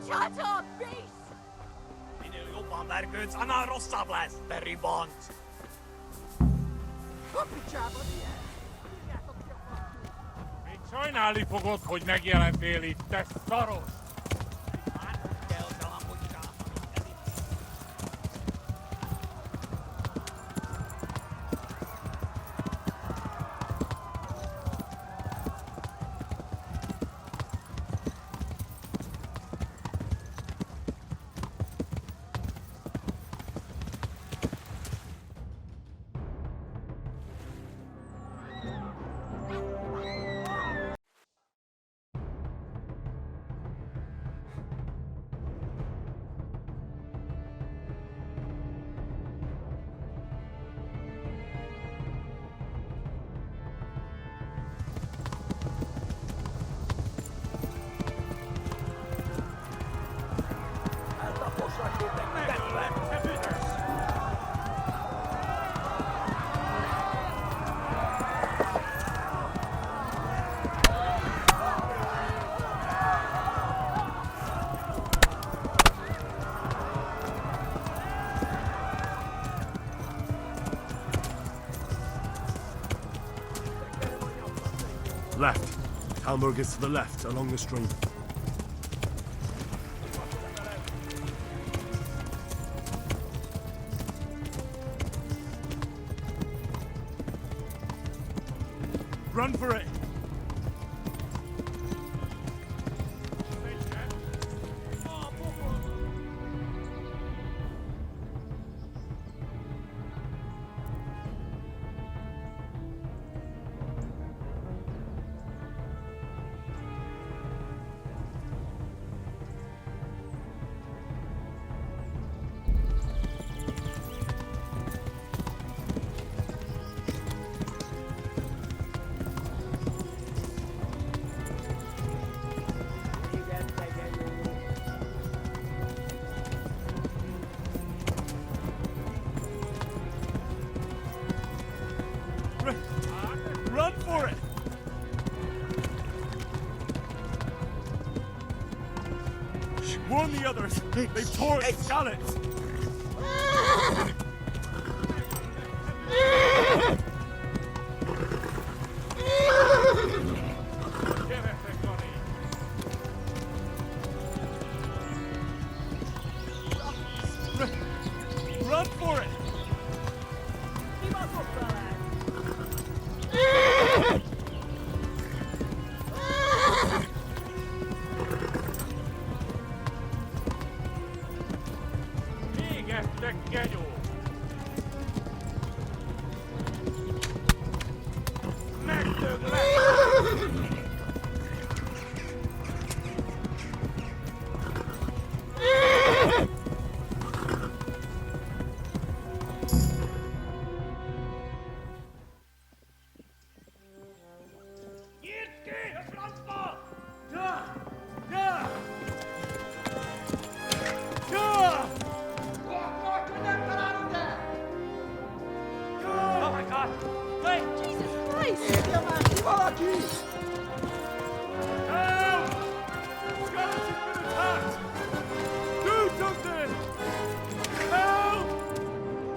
Shut up, beast! Minä jopa märkyyn sana rossablas, peribont. Még sajnálni fogod, hogy megjelentél itt, te szaros! Left. Hamburg is to the left, along the stream. Run for it! Run for it! Warn the others! They've torn scallops! Run for it!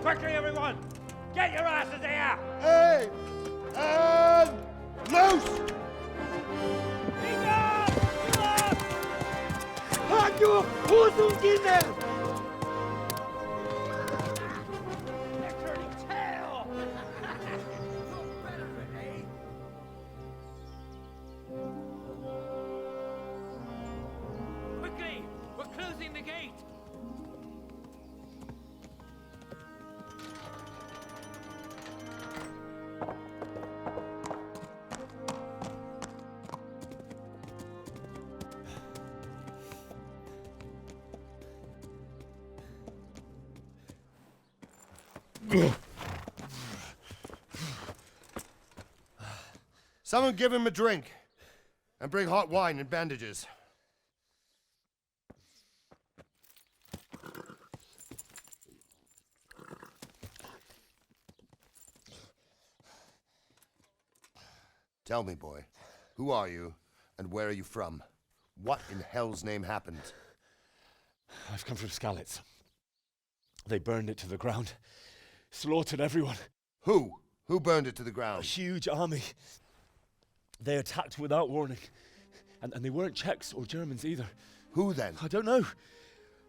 Quickly, everyone! Get your asses here! Hey! And loose! Hagyjuk! Húzzunk innen! They're turning tail! Look better, eh? Quickly! We're closing the gate! Someone give him a drink. And bring hot wine and bandages. Tell me, boy, who are you and where are you from? What in hell's name happened? I've come from Skalitz. They burned it to the ground, slaughtered everyone. Who? Who burned it to the A ground? huge army. They attacked without warning. And they weren't Czechs or Germans either. Who then? I don't know.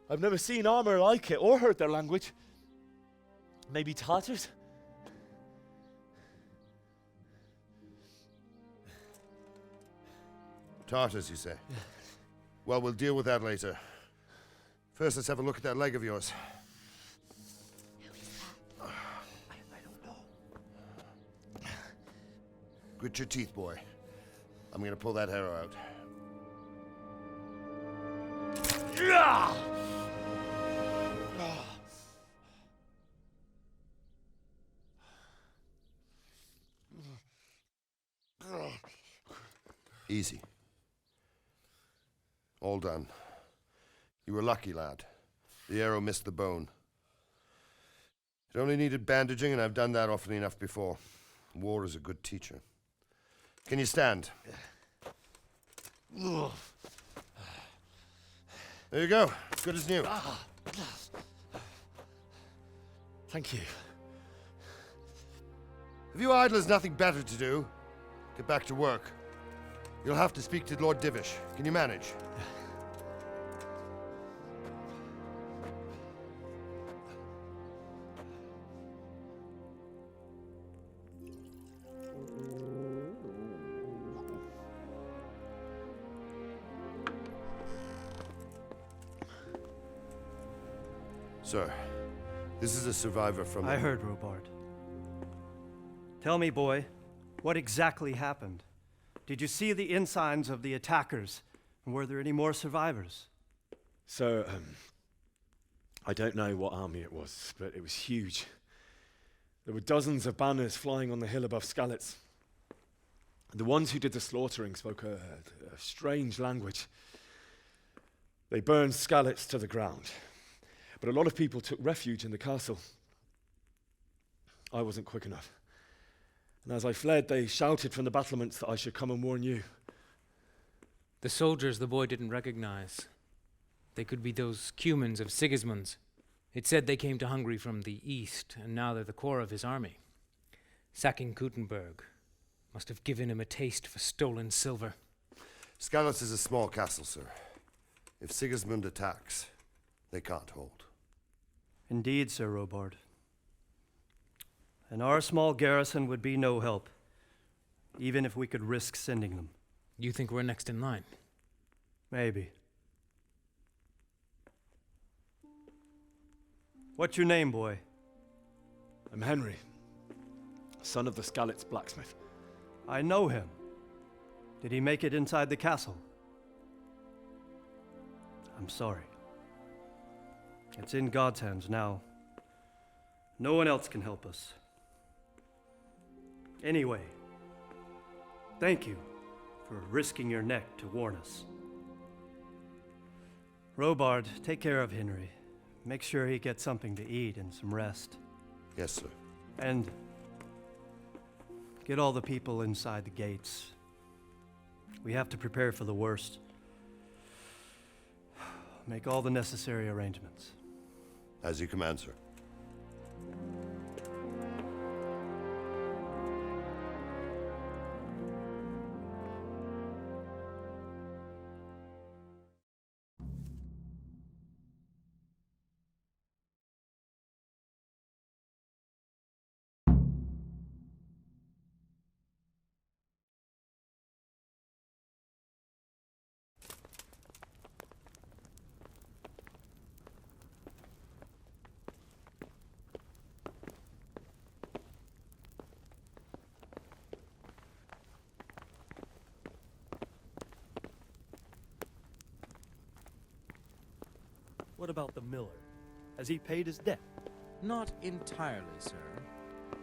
I've never seen armor like it or heard their language. Maybe Tatars? Tartars, you say? Well, we'll deal with that later. First, let's have a look at that leg of yours. I don't know. Grit your teeth, boy. I'm gonna pull that arrow out. Easy. All done. You were lucky, lad. The arrow missed the bone. It only needed bandaging, and I've done that often enough before. War is a good teacher. Can you stand? There you go. Good as new. Thank you. If you idlers nothing better to do, get back to work. You'll have to speak to Lord Divish. Can you manage? Sir, this is a survivor from... I heard, Robard. Tell me, boy, what exactly happened? Did you see the ensigns of the attackers? And were there any more survivors? So, I don't know what army it was, but it was huge. There were dozens of banners flying on the hill above Skalitz. The ones who did the slaughtering spoke a strange language. They burned Skalitz to the ground, but a lot of people took refuge in the castle. I wasn't quick enough. And as I fled, they shouted from the battlements that I should come and warn you. The soldiers the boy didn't recognize. They could be those Cumans of Sigismund's. It said they came to Hungary from the east, and now they're the core of his army. Sacking Gutenberg must have given him a taste for stolen silver. Skalitz is a small castle, sir. If Sigismund attacks, they can't hold. Indeed, Sir Robard. And our small garrison would be no help, even if we could risk sending them. You think we're next in line? Maybe. What's your name, boy? I'm Henry, son of the Skalitz blacksmith. I know him. Did he make it inside the castle? I'm sorry. It's in God's hands now. No one else can help us. Anyway, thank you for risking your neck to warn us. Robard, take care of Henry. Make sure he gets something to eat and some rest. Yes, sir. And get all the people inside the gates. We have to prepare for the worst. Make all the necessary arrangements. As you command, sir. What about the miller? Has he paid his debt? Not entirely, sir.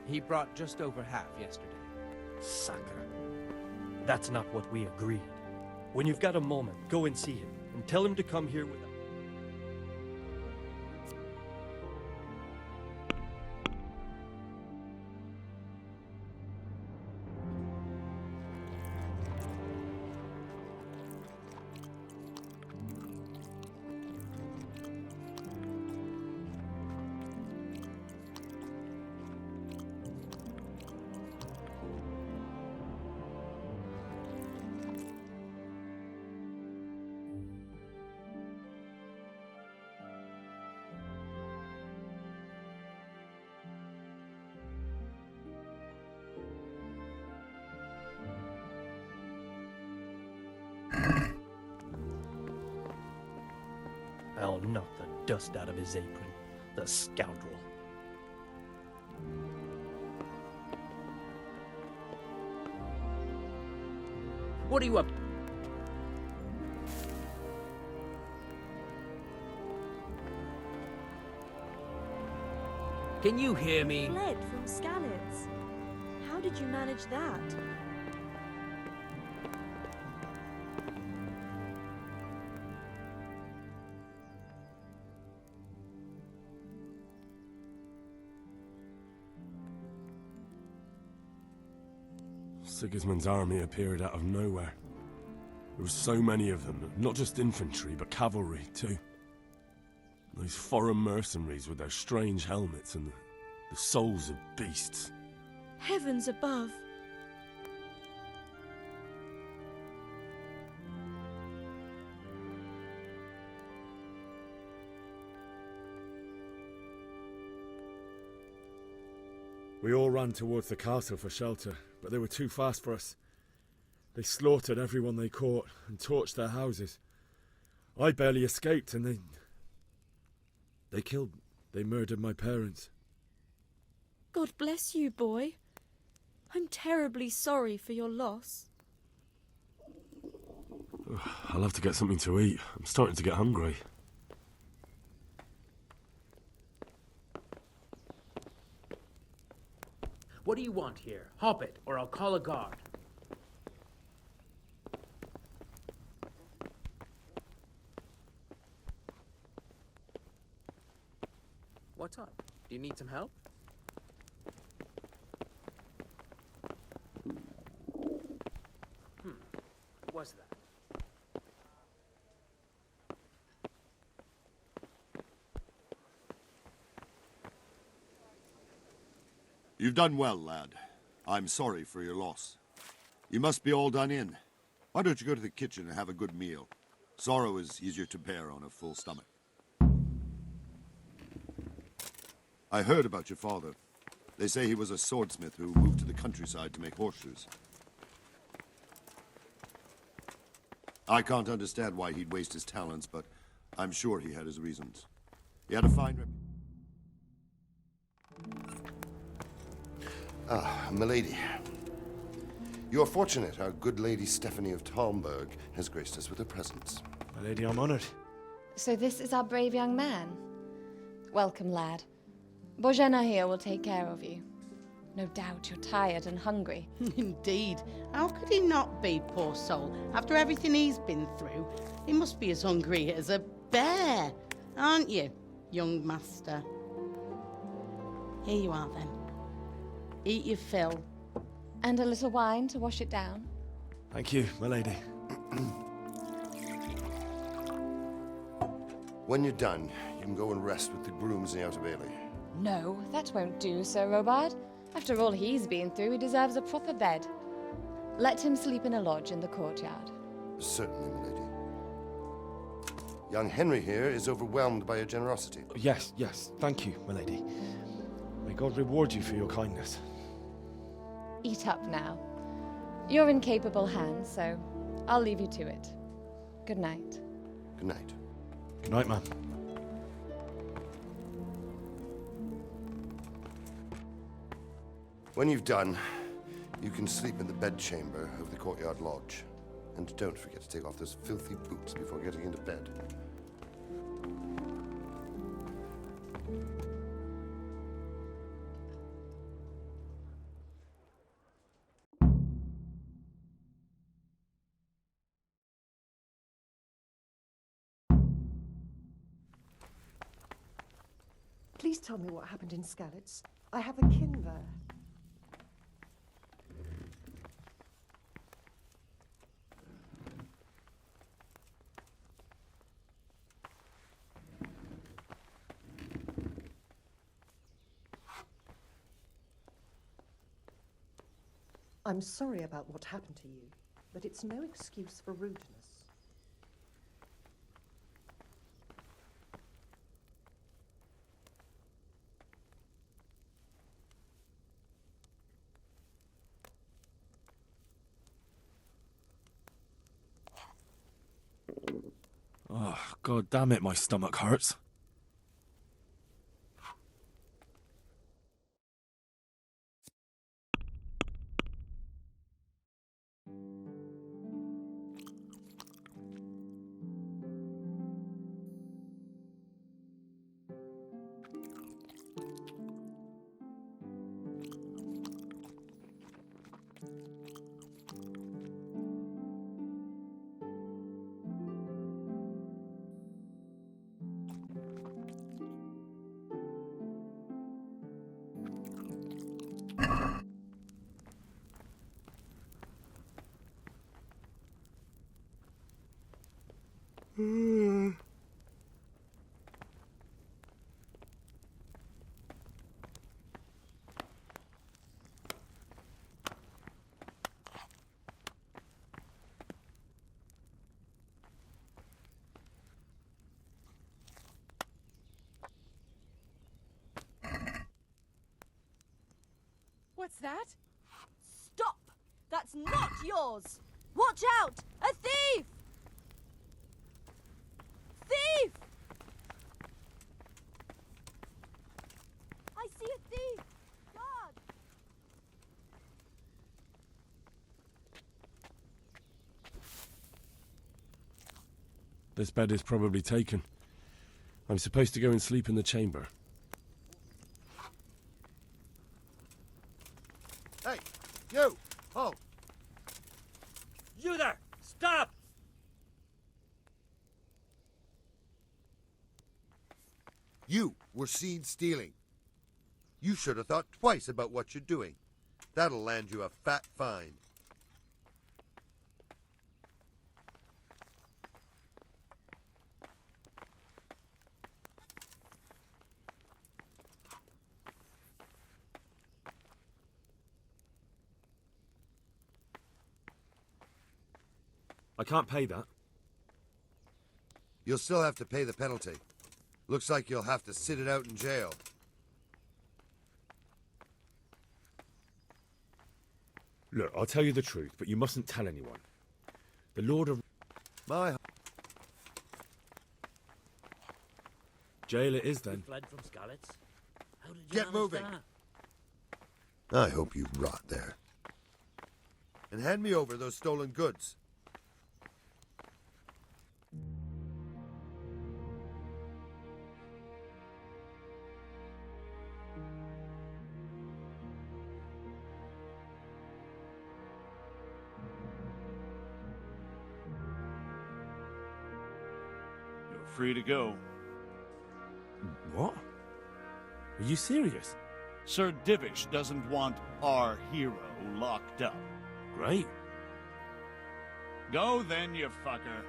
He brought just over half yesterday. Sucker. That's not what we agreed. When you've got a moment, go and see him, and tell him to come here with us. Oh, knock the dust out of his apron, the scoundrel. What are you up? Can you hear me? Fled from Skalitz. How did you manage that? Sigismund's army appeared out of nowhere. There were so many of them, not just infantry, but cavalry, too. Those foreign mercenaries with their strange helmets and the souls of beasts. Heavens above! We all ran towards the castle for shelter, but they were too fast for us. They slaughtered everyone they caught and torched their houses. I barely escaped, and they murdered my parents. God bless you, boy. I'm terribly sorry for your loss. I'll have to get something to eat. I'm starting to get hungry. What do you want here? Hop it, or I'll call a guard. What's up? Do you need some help? What was that? You've done well, lad. I'm sorry for your loss. You must be all done in. Why don't you go to the kitchen and have a good meal? Sorrow is easier to bear on a full stomach. I heard about your father. They say he was a swordsmith who moved to the countryside to make horseshoes. I can't understand why he'd waste his talents, but I'm sure he had his reasons. He had a fine reputation. Ah, milady. You are fortunate our good lady Stephanie of Talmberg has graced us with her presence. My lady, I'm honored. So this is our brave young man. Welcome, lad. Bozhena here will take care of you. No doubt you're tired and hungry. Indeed. How could he not be, poor soul? After everything he's been through, he must be as hungry as a bear, aren't you, young master? Here you are, then. Eat your fill. And a little wine to wash it down. Thank you, my lady. When you're done, you can go and rest with the grooms in the Outer Bailey. No, that won't do, Sir Robard. After all he's been through, he deserves a proper bed. Let him sleep in a lodge in the courtyard. Certainly, milady. Young Henry here is overwhelmed by your generosity. Yes, yes. Thank you, my lady. May God reward you for your kindness. Eat up now. You're in capable hands, so I'll leave you to it. Good night. Good night. Good night, ma'am. When you've done, you can sleep in the bedchamber of the courtyard lodge. And don't forget to take off those filthy boots before getting into bed. Please tell me what happened in Skalitz. I have a kin there. I'm sorry about what happened to you, but it's no excuse for rudeness. Oh, God damn it, my stomach hurts. What's that? Stop! That's not yours! Watch out! A thief! Thief! I see a thief! God! This bed is probably taken. I'm supposed to go and sleep in the chamber. Hey, you! Halt! You there! Stop! You were seen stealing. You should have thought twice about what you're doing. That'll land you a fat fine. I can't pay that. You'll still have to pay the penalty. Looks like you'll have to sit it out in jail. Look, I'll tell you the truth, but you mustn't tell anyone. The Lord of... My... Jail it is, then. You fled from Skalitz? How did you Get manage moving. that? I hope you rot there. And hand me over those stolen goods. You're free to go. What? Are you serious? Sir Divish doesn't want our hero locked up. Great. Go then, you fucker.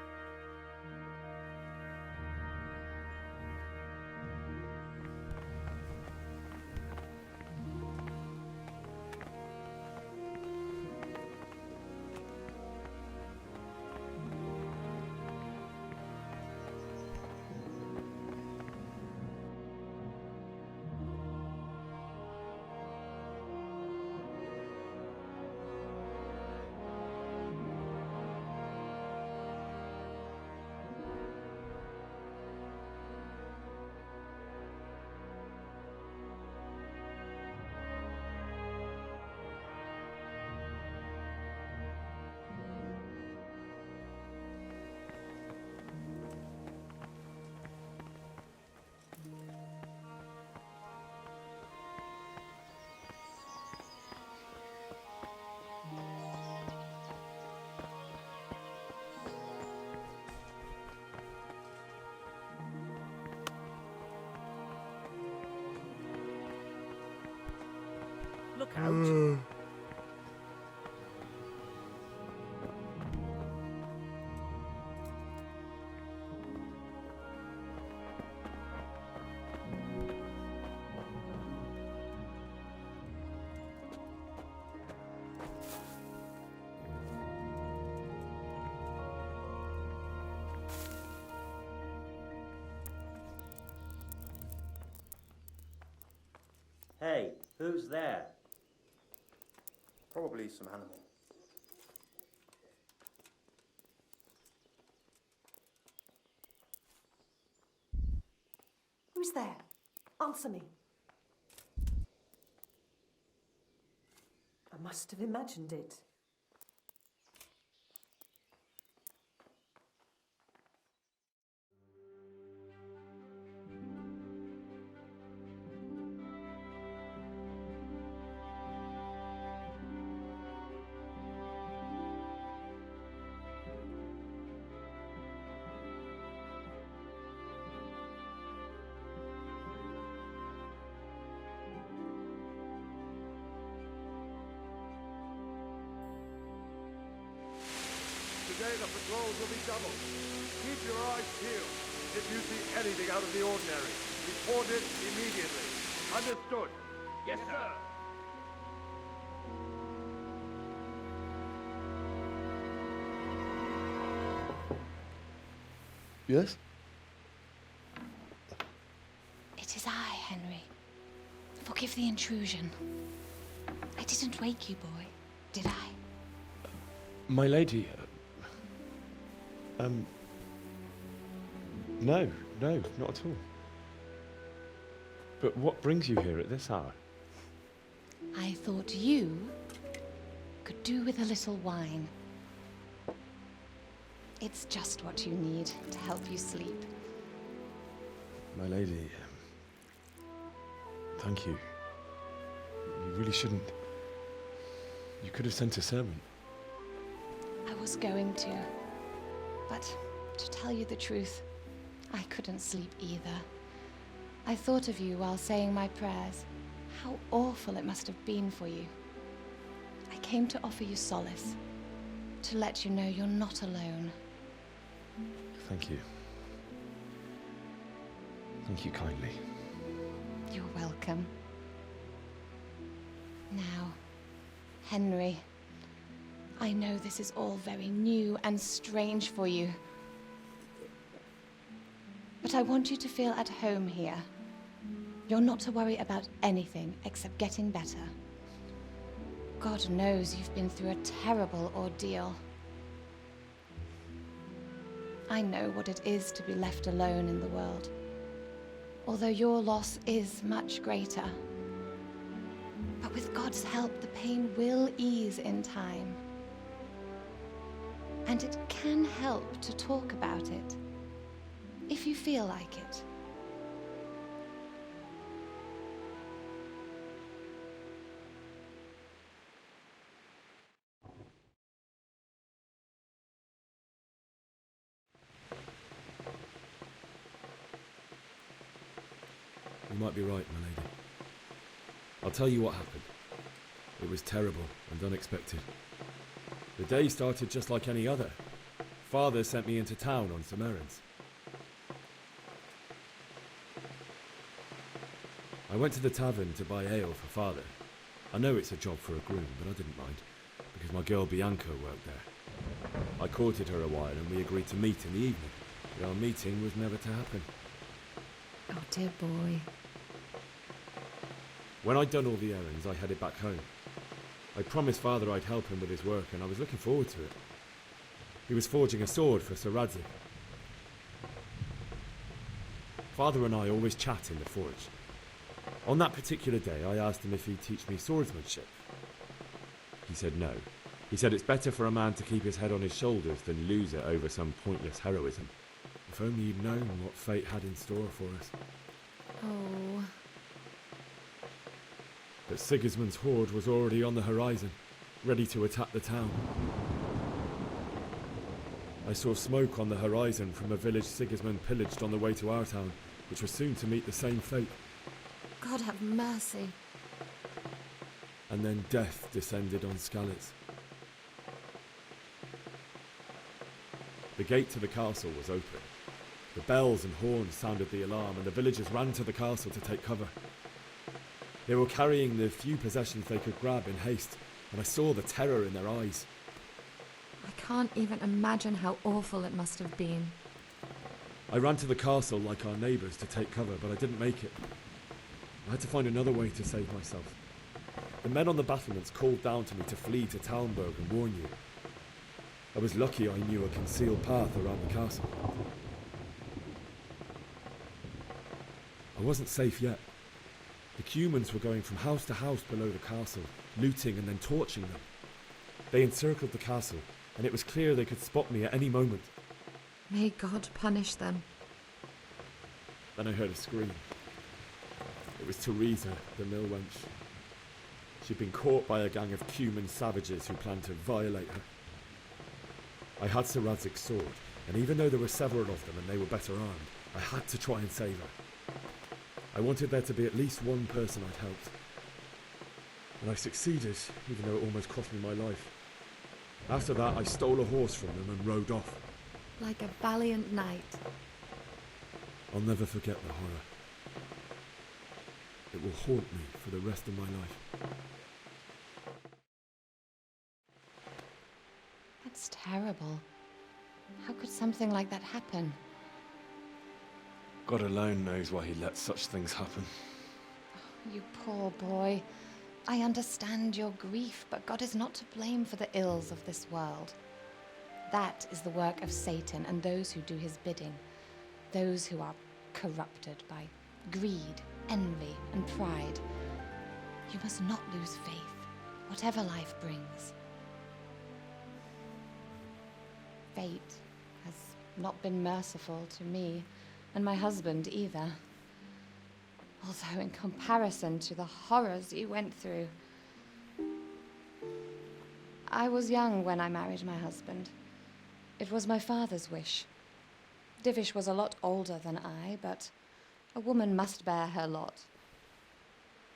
Look out. Hey, who's there? Probably some animal. Who's there? Answer me. I must have imagined it. Today the patrols will be doubled. Keep your eyes peeled. If you see anything out of the ordinary, report it immediately. Understood? Yes, sir. Yes? It is I, Henry. Forgive the intrusion. I didn't wake you, boy, did I? My lady, no, not at all. But what brings you here at this hour? I thought you could do with a little wine. It's just what you need to help you sleep. My lady, thank you. You really shouldn't. You could have sent a servant. I was going to, but to tell you the truth, I couldn't sleep either. I thought of you while saying my prayers. How awful it must have been for you. I came to offer you solace, to let you know you're not alone. Thank you. Thank you kindly. You're welcome. Now, Henry, I know this is all very new and strange for you. But I want you to feel at home here. You're not to worry about anything except getting better. God knows you've been through a terrible ordeal. I know what it is to be left alone in the world, although your loss is much greater. But with God's help, the pain will ease in time. And it can help to talk about it, if you feel like it. You might be right, my lady. I'll tell you what happened. It was terrible and unexpected. The day started just like any other. Father sent me into town on some errands. I went to the tavern to buy ale for Father. I know it's a job for a groom, but I didn't mind, because my girl Bianca worked there. I courted her a while and we agreed to meet in the evening, but our meeting was never to happen. Oh, dear boy. When I'd done all the errands, I headed back home. I promised Father I'd help him with his work, and I was looking forward to it. He was forging a sword for Sir Radzik. Father and I always chat in the forge. On that particular day, I asked him if he'd teach me swordsmanship. He said no. He said it's better for a man to keep his head on his shoulders than lose it over some pointless heroism. If only he'd known what fate had in store for us. Oh. But Sigismund's horde was already on the horizon, ready to attack the town. I saw smoke on the horizon from a village Sigismund pillaged on the way to our town, which was soon to meet the same fate. God have mercy. And then death descended on Skalitz. The gate to the castle was open. The bells and horns sounded the alarm, and the villagers ran to the castle to take cover. They were carrying the few possessions they could grab in haste, and I saw the terror in their eyes. I can't even imagine how awful it must have been. I ran to the castle like our neighbours to take cover, but I didn't make it. I had to find another way to save myself. The men on the battlements called down to me to flee to Talmberg and warn you. I was lucky I knew a concealed path around the castle. I wasn't safe yet. The Cumans were going from house to house below the castle, looting and then torching them. They encircled the castle, and it was clear they could spot me at any moment. May God punish them. Then I heard a scream. It was Teresa, the mill wench. She'd been caught by a gang of Cuman savages who planned to violate her. I had Sir Radzig's sword, and even though there were several of them and they were better armed, I had to try and save her. I wanted there to be at least one person I'd helped. And I succeeded, even though it almost cost me my life. After that, I stole a horse from them and rode off. Like a valiant knight. I'll never forget the horror. It will haunt me for the rest of my life. That's terrible. How could something like that happen? God alone knows why he lets such things happen. You poor boy. I understand your grief, but God is not to blame for the ills of this world. That is the work of Satan and those who do his bidding. Those who are corrupted by greed, envy, and pride. You must not lose faith, whatever life brings. Fate has not been merciful to me, and my husband either. Although in comparison to the horrors you went through. I was young when I married my husband. It was my father's wish. Divish was a lot older than I, but a woman must bear her lot.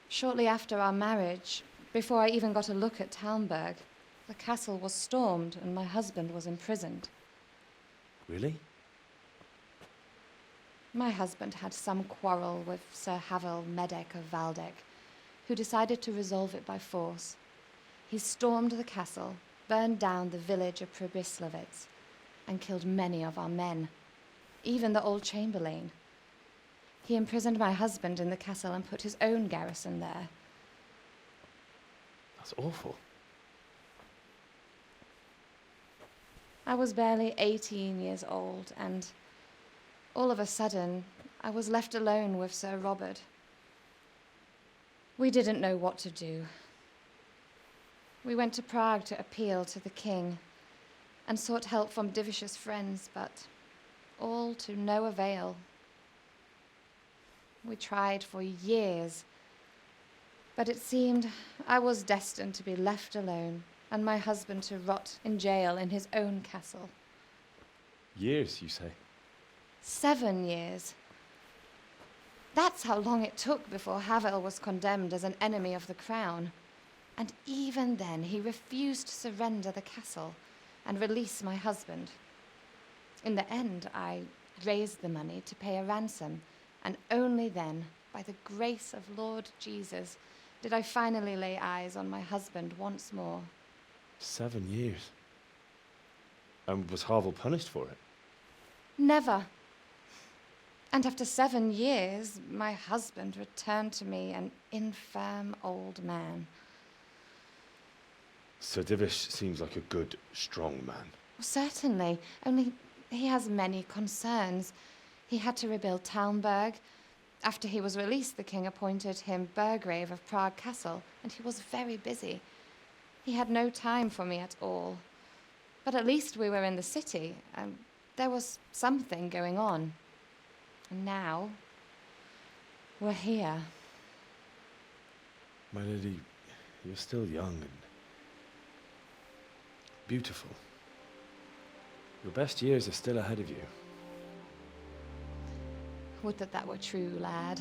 Shortly after our marriage, before I even got a look at Talmberg, the castle was stormed and my husband was imprisoned. Really? My husband had some quarrel with Sir Havel Medek of Valdek, who decided to resolve it by force. He stormed the castle, burned down the village of Pribyslavitz, and killed many of our men, even the old chamberlain. He imprisoned my husband in the castle and put his own garrison there. That's awful. I was barely 18 years old, and all of a sudden, I was left alone with Sir Robert. We didn't know what to do. We went to Prague to appeal to the king and sought help from Divish's friends, but all to no avail. We tried for years, but it seemed I was destined to be left alone and my husband to rot in jail in his own castle. Years, you say? 7 years. That's how long it took before Havel was condemned as an enemy of the crown. And even then, he refused to surrender the castle and release my husband. In the end, I raised the money to pay a ransom, and only then, by the grace of Lord Jesus, did I finally lay eyes on my husband once more. 7 years? And was Havel punished for it? Never. And after 7 years, my husband returned to me an infirm old man. Sir Divish seems like a good, strong man. Certainly, only he has many concerns. He had to rebuild Talmberg. After he was released, the king appointed him Burgrave of Prague Castle, and he was very busy. He had no time for me at all. But at least we were in the city, and there was something going on. And now, we're here. My lady, you're still young and beautiful. Your best years are still ahead of you. Would that that were true, lad.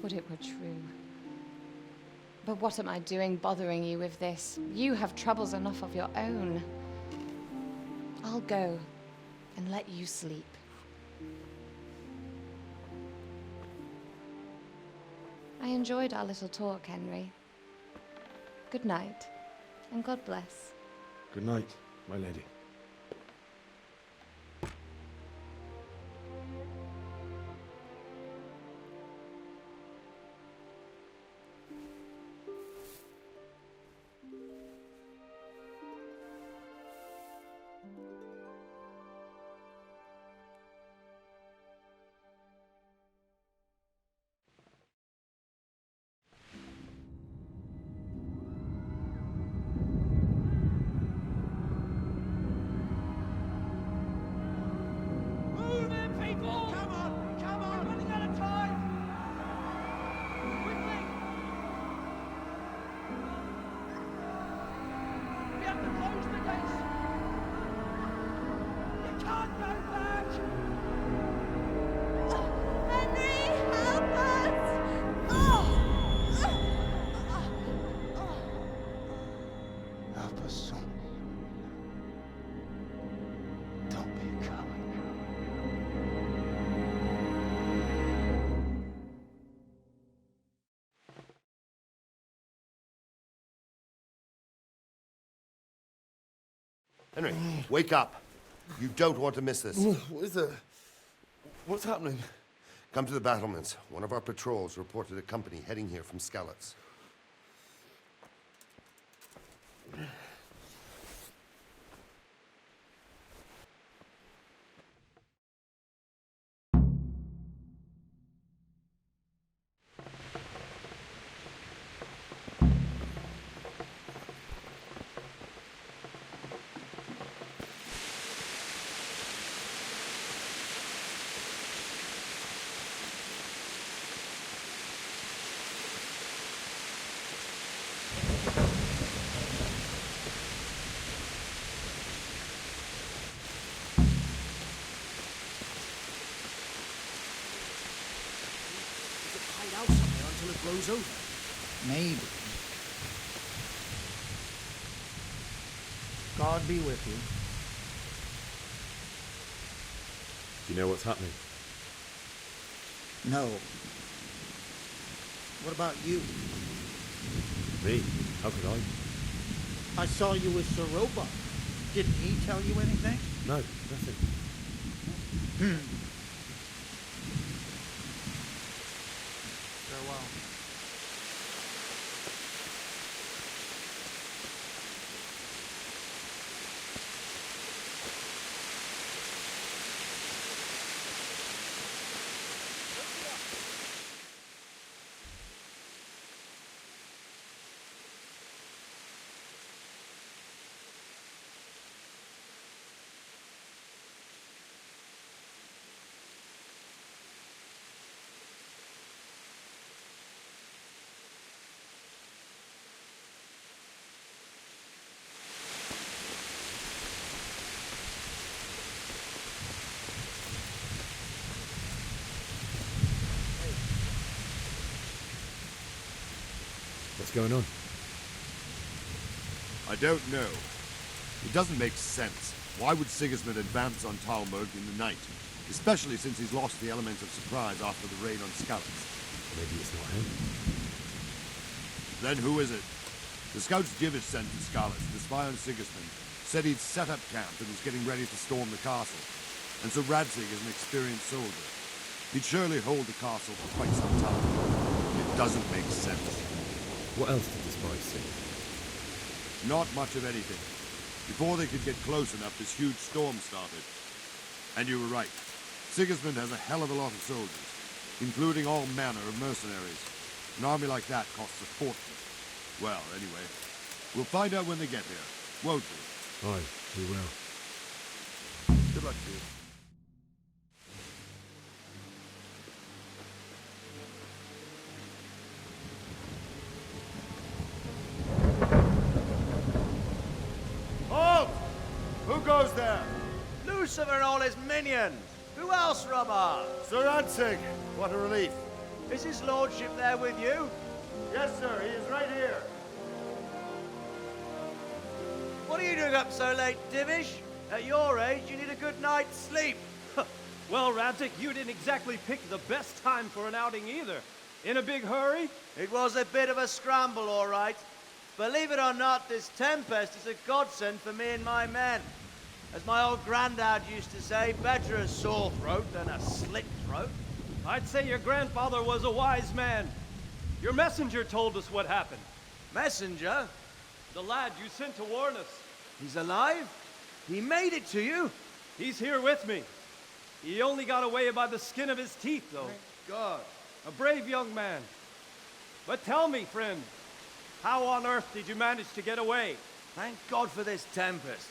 Would it were true. But what am I doing bothering you with this? You have troubles enough of your own. I'll go and let you sleep. I enjoyed our little talk, Henry. Good night, and God bless. Good night, my lady. Henry, wake up. You don't want to miss this. What is it? What's happening? Come to the battlements. One of our patrols reported a company heading here from Skalitz. Out somewhere until it blows over. Maybe. God be with you. Do you know what's happening? No. What about you? Me? How could I? I saw you with Sir Roebuck. Didn't he tell you anything? No, nothing. Farewell. What's going on? I don't know. It doesn't make sense. Why would Sigismund advance on Talmberg in the night? Especially since he's lost the element of surprise after the raid on Skalitz. Maybe it's not him. Then who is it? The scouts Divish sent to Skalitz to spy on Sigismund said he'd set up camp and was getting ready to storm the castle. And so Radzig is an experienced soldier. He'd surely hold the castle for quite some time. It doesn't make sense. What else did the spies see? Not much of anything. Before they could get close enough, this huge storm started. And you were right. Sigismund has a hell of a lot of soldiers, including all manner of mercenaries. An army like that costs a fortune. Well, anyway, we'll find out when they get here, won't we? Aye, we will. Good luck to you. Halt! Who goes there? Lucifer and all his minions. Who else, Robert? Sir Radzig. What a relief. Is his lordship there with you? Yes, sir. He is right here. What are you doing up so late, Divish? At your age, you need a good night's sleep. Well, Radzig, you didn't exactly pick the best time for an outing either. In a big hurry? It was a bit of a scramble, all right. Believe it or not, this tempest is a godsend for me and my men. As my old granddad used to say, better a sore throat than a slit throat. I'd say your grandfather was a wise man. Your messenger told us what happened. Messenger? The lad you sent to warn us. He's alive? He made it to you? He's here with me. He only got away by the skin of his teeth, though. Thank God. A brave young man. But tell me, friend, how on earth did you manage to get away? Thank God for this tempest.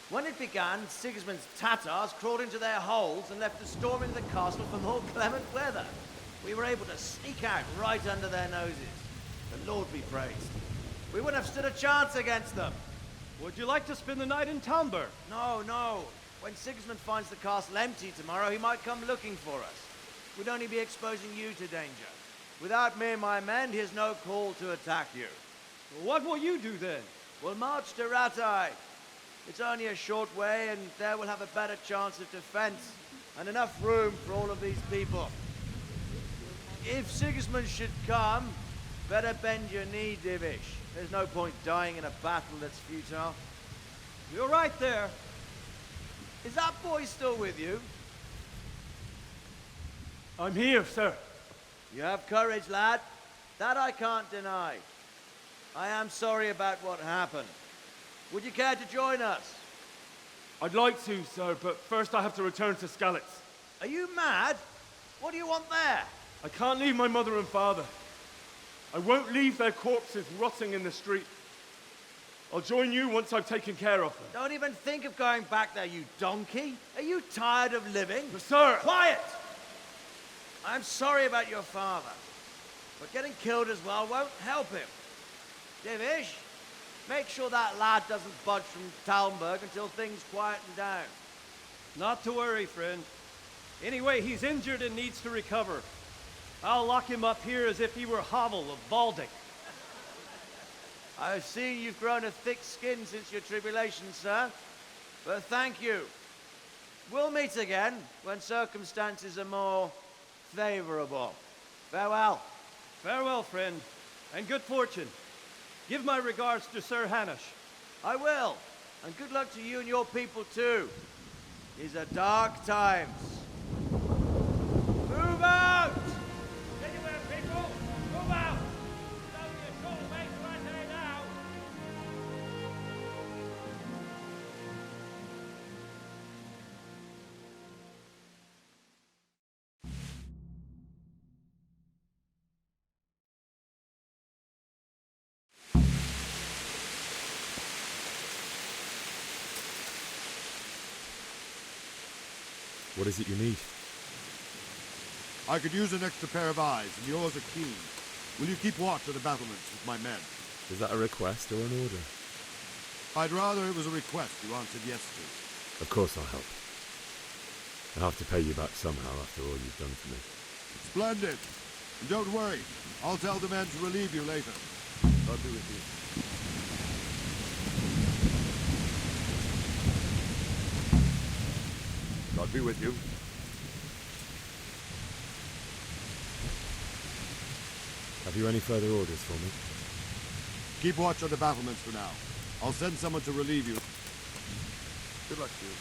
When it began, Sigismund's Tatars crawled into their holes and left us storming the castle for more clement weather. We were able to sneak out right under their noses. The Lord be praised. We wouldn't have stood a chance against them. Would you like to spend the night in Talmberg? No, no. When Sigismund finds the castle empty tomorrow, he might come looking for us. We'd only be exposing you to danger. Without me and my men, he has no call to attack you. What will you do then? We'll march to Ratai. It's only a short way, and there we'll have a better chance of defense and enough room for all of these people. If Sigismund should come, better bend your knee, Divish. There's no point dying in a battle that's futile. You're right there. Is that boy still with you? I'm here, sir. You have courage, lad. That I can't deny. I am sorry about what happened. Would you care to join us? I'd like to, sir, but first I have to return to Skalitz. Are you mad? What do you want there? I can't leave my mother and father. I won't leave their corpses rotting in the street. I'll join you once I've taken care of them. Don't even think of going back there, you donkey. Are you tired of living? But sir! Quiet! I'm sorry about your father, but getting killed as well won't help him. Divish, make sure that lad doesn't budge from Talmberg until things quieten down. Not to worry, friend. Anyway, he's injured and needs to recover. I'll lock him up here as if he were Havel of Baldic. I've seen you've grown a thick skin since your tribulation, sir. But thank you. We'll meet again when circumstances are more favorable. Farewell. Farewell, friend, and good fortune. Give my regards to Sir Hanush. I will. And good luck to you and your people, too. These are dark times. Move out! Anywhere, people! Move out! It's only a short way to right here now. What is it you need? I could use an extra pair of eyes, and yours are keen. Will you keep watch of the battlements with my men? Is that a request or an order? I'd rather it was a request you answered yes to. Of course I'll help. I'll have to pay you back somehow after all you've done for me. Splendid. And don't worry. I'll tell the men to relieve you later. I'll be with you. God be with you. Have you any further orders for me? Keep watch on the battlements for now. I'll send someone to relieve you. Good luck to you.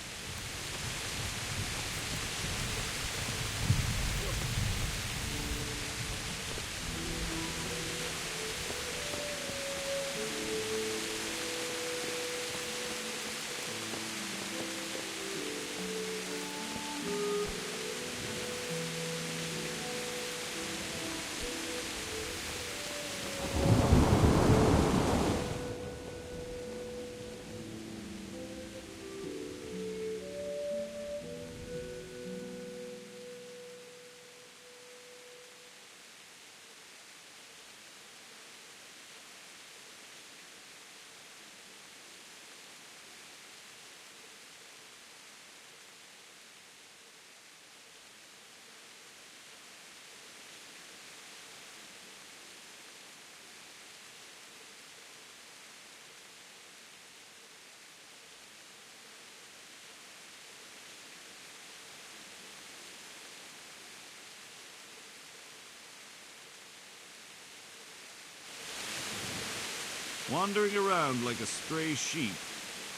Wandering around like a stray sheep.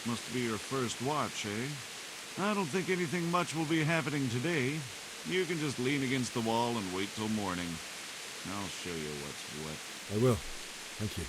Must be your first watch, eh? I don't think anything much will be happening today. You can just lean against the wall and wait till morning. I'll show you what's what. I will. Thank you.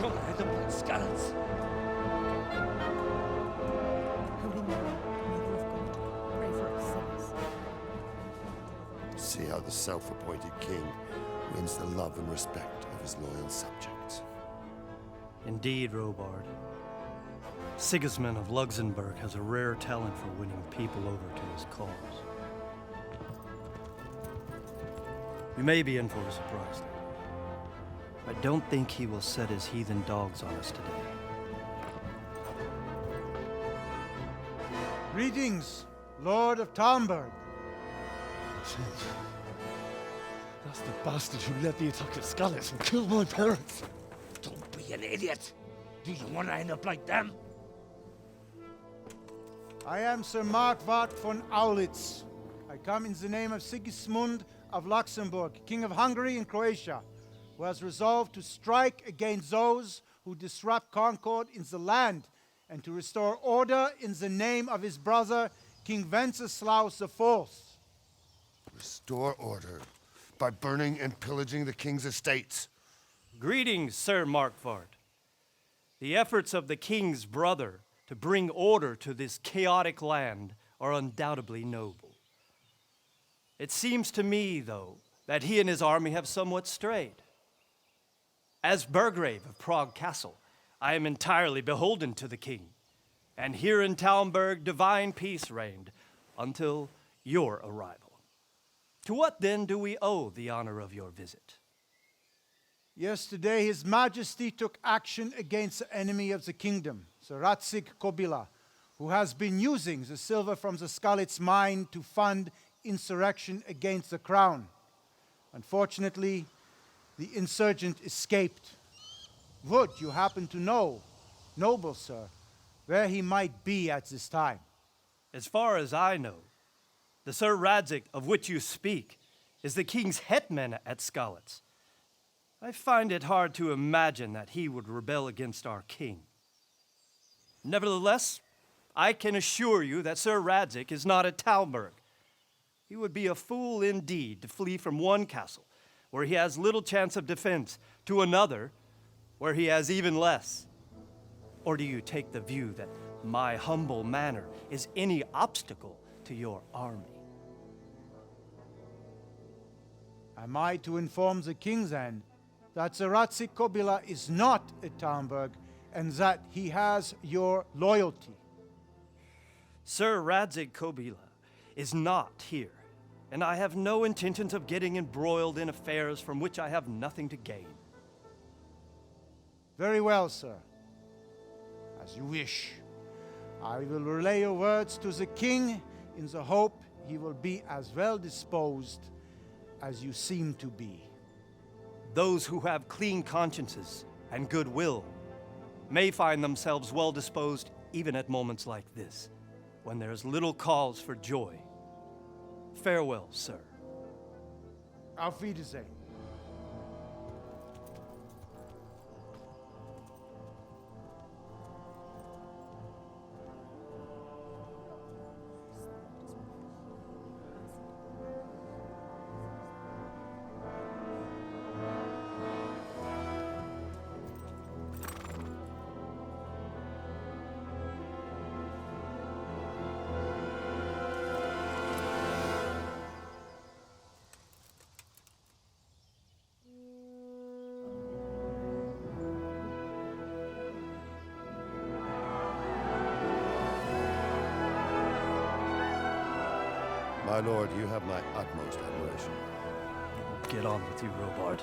Come, head up like scallops. Holy Mary, Mother of God, pray for us sinners. See how the self-appointed king wins the love and respect of his loyal subjects. Indeed, Robard. Sigismund of Luxembourg has a rare talent for winning people over to his cause. We may be in for a surprise, though. I don't think he will set his heathen dogs on us today. Greetings, Lord of Talmberg. That's the bastard who led the attack at Skalitz and killed my parents. Don't be an idiot. Do you want to end up like them? I am Sir Markwart von Aulitz. I come in the name of Sigismund of Luxembourg, King of Hungary and Croatia, who has resolved to strike against those who disrupt concord in the land and to restore order in the name of his brother, King Wenceslaus IV. Restore order by burning and pillaging the king's estates. Greetings, Sir Markwart. The efforts of the king's brother to bring order to this chaotic land are undoubtedly noble. It seems to me, though, that he and his army have somewhat strayed. As Burgrave of Prague Castle, I am entirely beholden to the king, and here in Talmberg divine peace reigned until your arrival. To what then do we owe the honor of your visit? Yesterday, His Majesty took action against the enemy of the kingdom, Sir Radzig Kobyla, who has been using the silver from the Skalitz mine to fund insurrection against the crown. Unfortunately, the insurgent escaped. Would you happen to know, noble sir, where he might be at this time? As far as I know, the Sir Radzig of which you speak is the king's hetman at Skalitz. I find it hard to imagine that he would rebel against our king. Nevertheless, I can assure you that Sir Radzig is not at Talmberg. He would be a fool indeed to flee from one castle, where he has little chance of defense, to another, where he has even less. Or do you take the view that my humble manner is any obstacle to your army? Am I to inform the king then that Sir Radzig Kobyla is not at Talmberg and that he has your loyalty? Sir Radzig Kobyla is not here, and I have no intentions of getting embroiled in affairs from which I have nothing to gain. Very well, sir. As you wish. I will relay your words to the king in the hope he will be as well disposed as you seem to be. Those who have clean consciences and goodwill may find themselves well disposed even at moments like this, when there is little cause for joy. Farewell, sir. Auf Wiedersehen. My lord, you have my utmost admiration. Get on with you, Robard.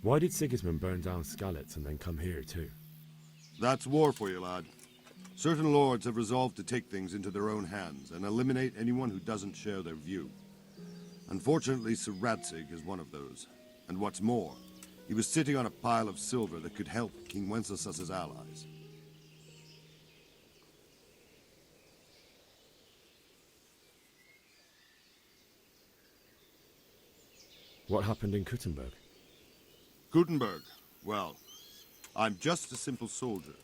Why did Sigismund burn down Skalitz and then come here too? That's war for you, lad. Certain lords have resolved to take things into their own hands and eliminate anyone who doesn't share their view. Unfortunately, Sir Radzig is one of those. And what's more, he was sitting on a pile of silver that could help King Wenceslas's allies. What happened in Kuttenberg? Gutenberg, well, I'm just a simple soldier,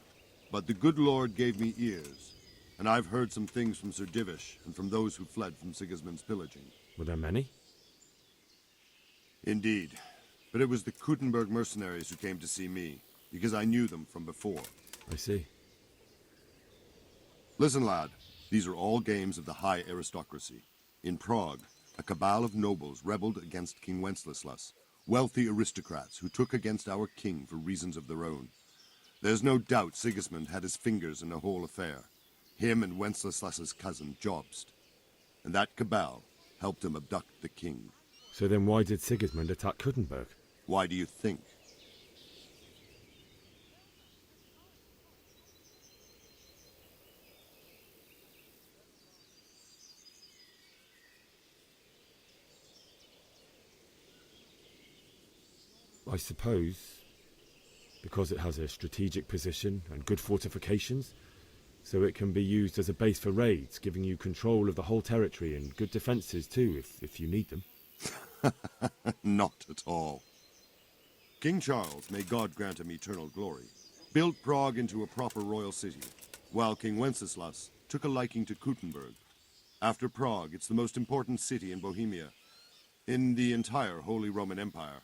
but the good Lord gave me ears, and I've heard some things from Sir Divish and from those who fled from Sigismund's pillaging. Were there many? Indeed, but it was the Kuttenberg mercenaries who came to see me, because I knew them from before. I see. Listen, lad, these are all games of the high aristocracy. In Prague, a cabal of nobles rebelled against King Wenceslas, wealthy aristocrats who took against our king for reasons of their own. There's no doubt Sigismund had his fingers in the whole affair. Him and Wenceslas's cousin, Jobst. And that cabal helped him abduct the king. So then why did Sigismund attack Kuttenberg? Why do you think? I suppose because it has a strategic position and good fortifications, so it can be used as a base for raids, giving you control of the whole territory and good defences too, if you need them. Not at all. King Charles, may God grant him eternal glory, built Prague into a proper royal city, while King Wenceslas took a liking to Kuttenberg. After Prague, it's the most important city in Bohemia, in the entire Holy Roman Empire.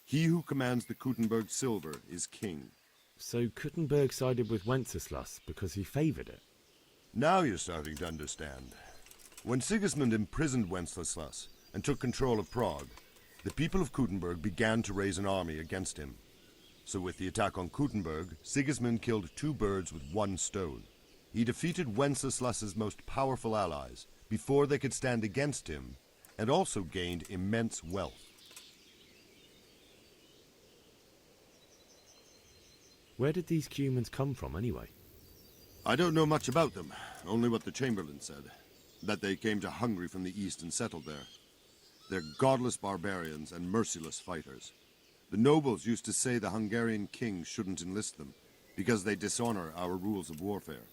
He who commands the Kuttenberg silver is king. So Kuttenberg sided with Wenceslas because he favoured it? Now you're starting to understand. When Sigismund imprisoned Wenceslas and took control of Prague, the people of Kuttenberg began to raise an army against him. So with the attack on Kuttenberg, Sigismund killed two birds with one stone. He defeated Wenceslas's most powerful allies before they could stand against him, and also gained immense wealth. Where did these Cumans come from, anyway? I don't know much about them, only what the Chamberlain said. That they came to Hungary from the east and settled there. They're godless barbarians and merciless fighters. The nobles used to say the Hungarian king shouldn't enlist them, because they dishonor our rules of warfare.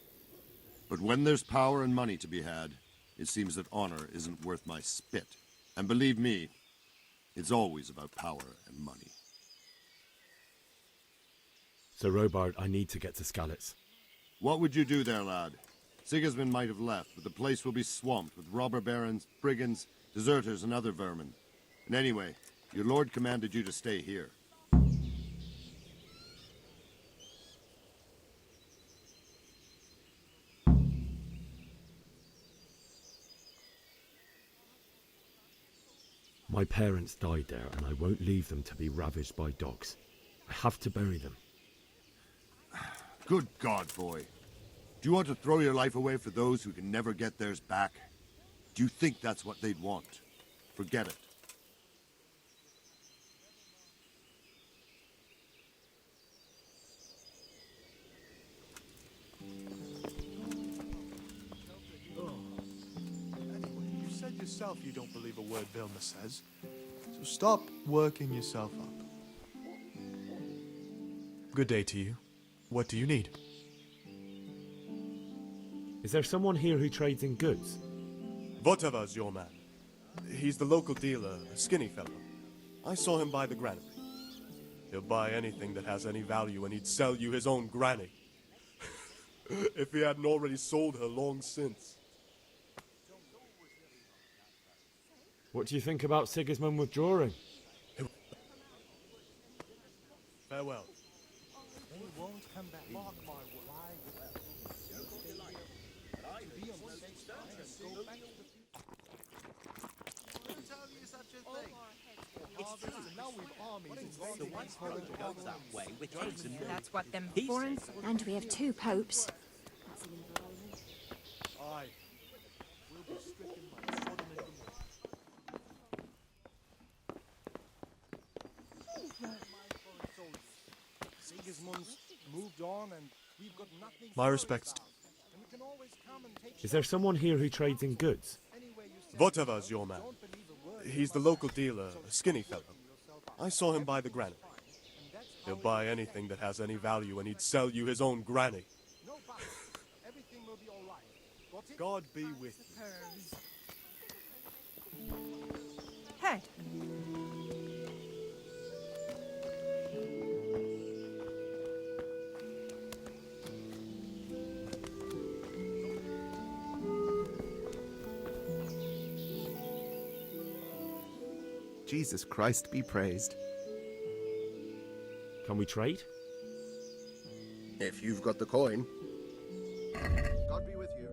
But when there's power and money to be had, it seems that honor isn't worth my spit. And believe me, it's always about power and money. So, Robard, I need to get to Skalitz. What would you do there, lad? Sigismund might have left, but the place will be swamped with robber barons, brigands, deserters, and other vermin. And anyway, your lord commanded you to stay here. My parents died there, and I won't leave them to be ravaged by dogs. I have to bury them. Good God, boy. Do you want to throw your life away for those who can never get theirs back? Do you think that's what they'd want? Forget it. You said yourself you don't believe a word Vilma says, so stop working yourself up. Good day to you. What do you need? Is there someone here who trades in goods? Votava's your man. He's the local dealer, a skinny fellow. I saw him buy the granary. He'll buy anything that has any value, and he'd sell you his own granny. If he hadn't already sold her long since. What do you think about Sigismund withdrawing? Farewell. They won't come back. Mark my word. That's what them Foreign, and we have two popes. Aye. We'll be stricken by Sodom and Gomorrah. dawn and we've got nothing. My respects. And we can always come and take Is there someone here who trades in goods? Votava's your man. He's the local dealer, a skinny fellow. I saw him by the granary. He'll buy anything that has any value, and he'd sell you his own granny. No buts. Everything will be all right. Got it? God be with you. Head. Jesus Christ be praised. Can we trade? If you've got the coin. God be with you.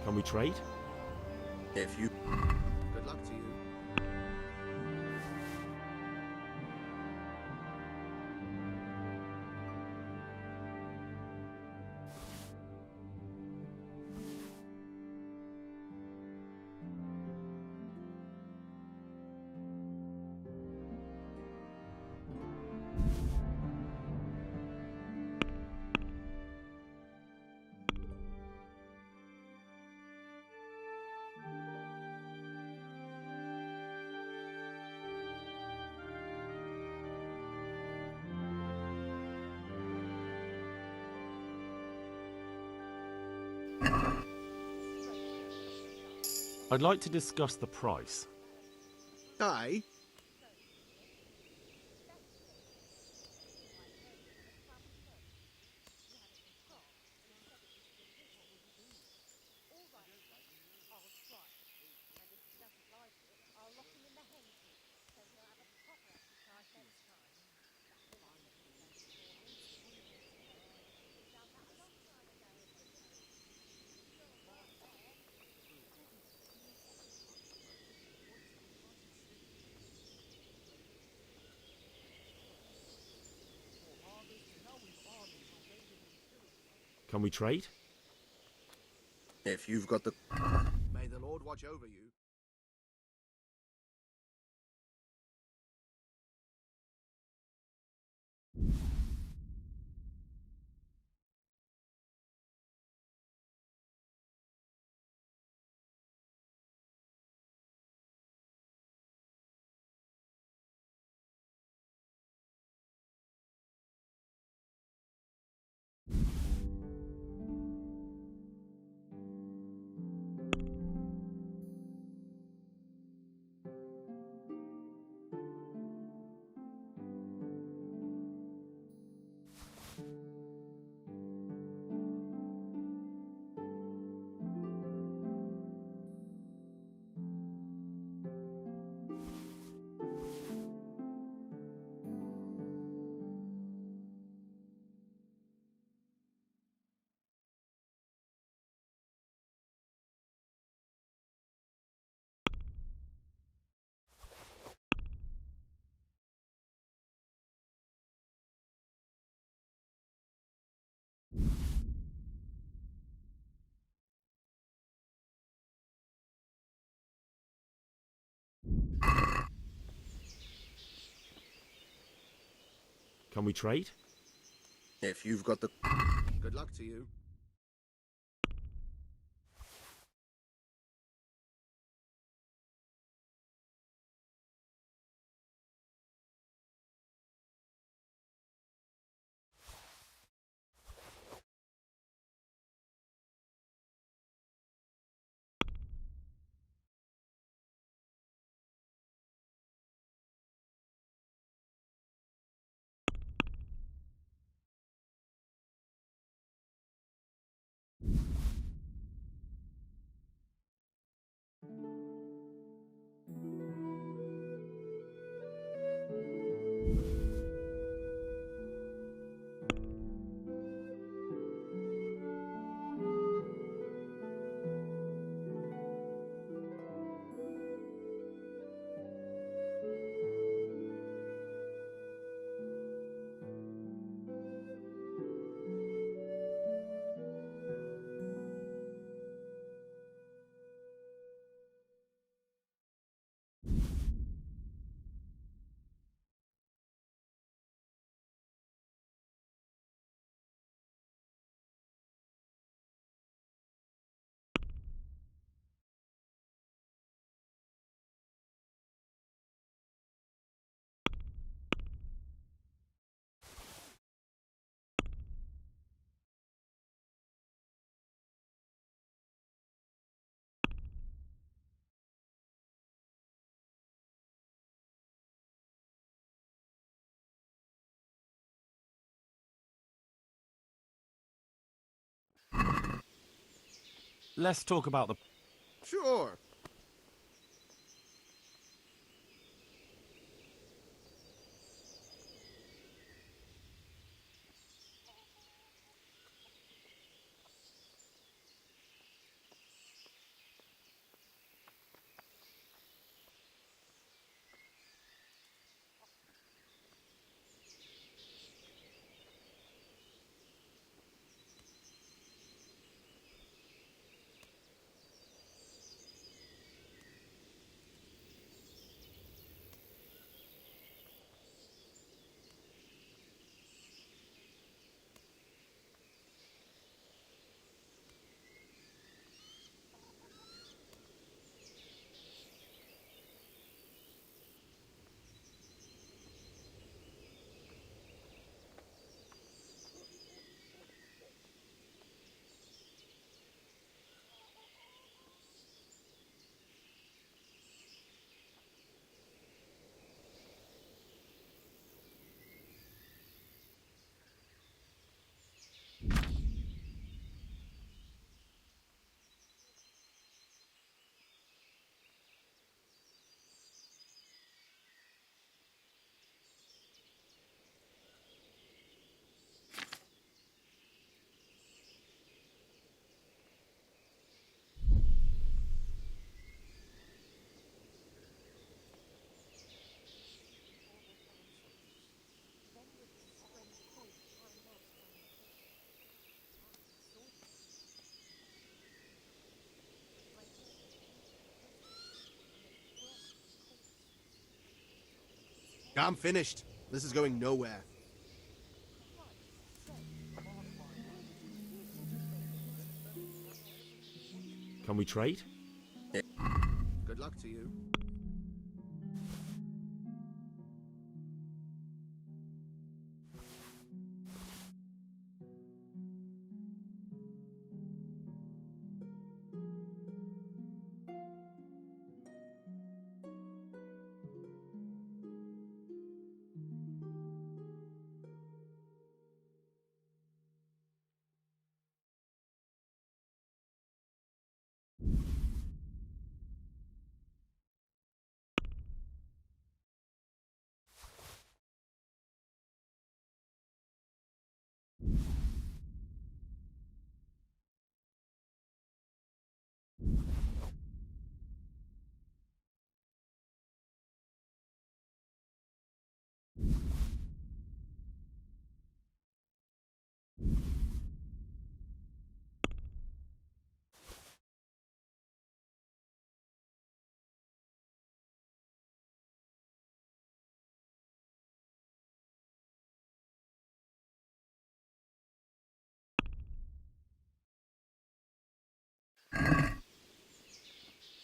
Can we trade? If you... Good luck to you. I'd like to discuss the price. Aye. Can we trade? If you've got the... May the Lord watch over you. Can we trade? If you've got the... Good luck to you. Let's talk about the... Sure. I'm finished. This is going nowhere. Can we trade? Good luck to you.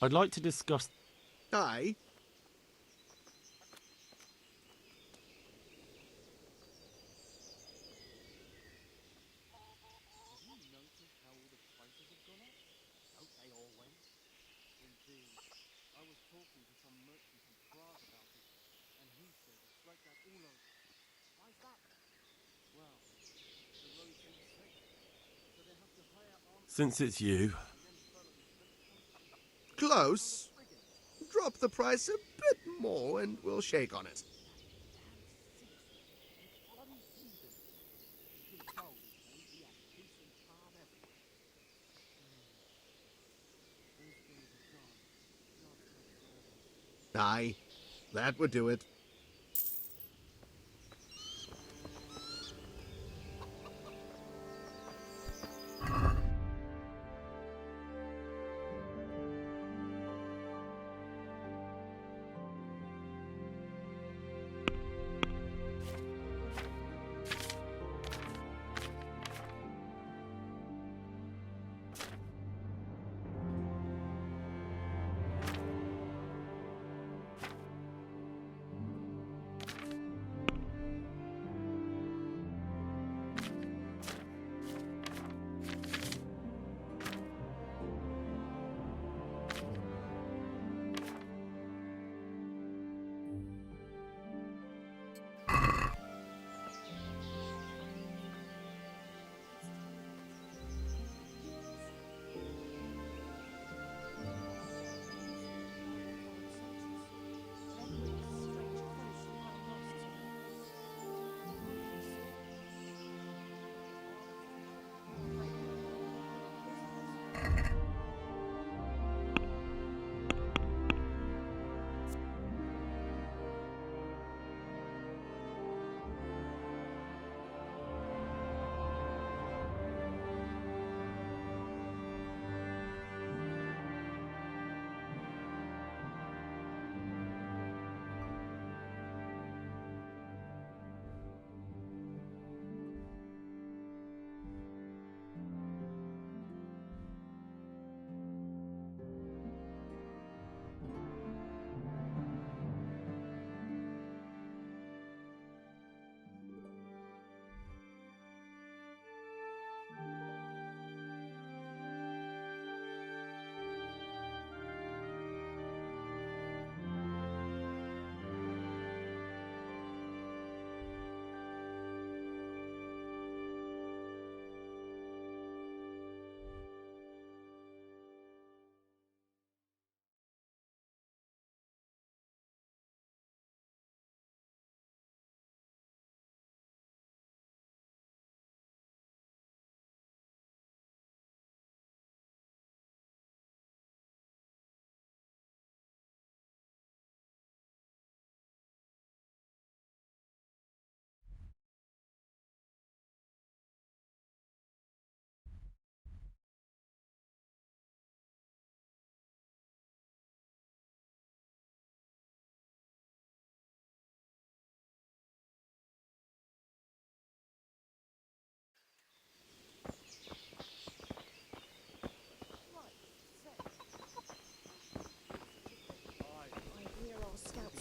I'd like to discuss... Aye. Since it's you... Close. Drop the price a bit more and we'll shake on it. Aye, that would do it.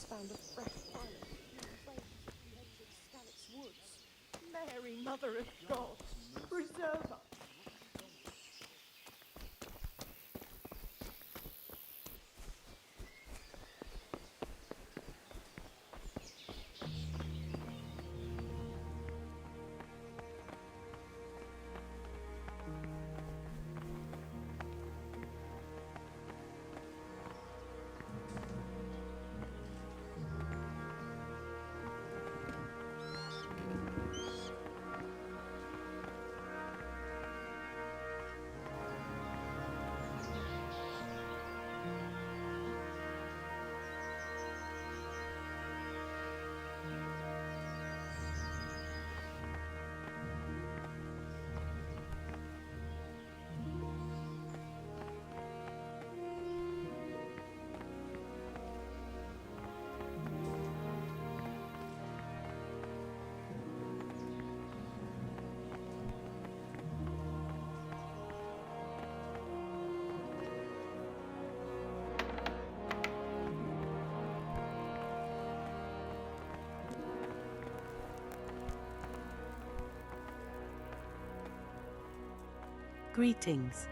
Found a fresh fire in Scallops Woods. Mary, Mother of God, preserve us. Greetings.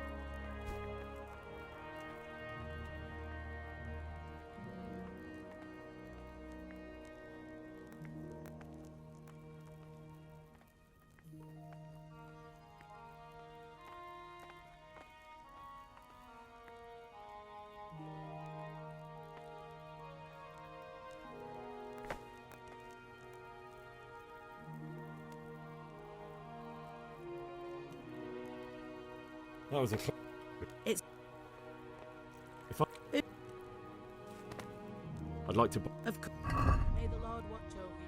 That was a. It's. If I'd like to. Of course. May the Lord watch over you.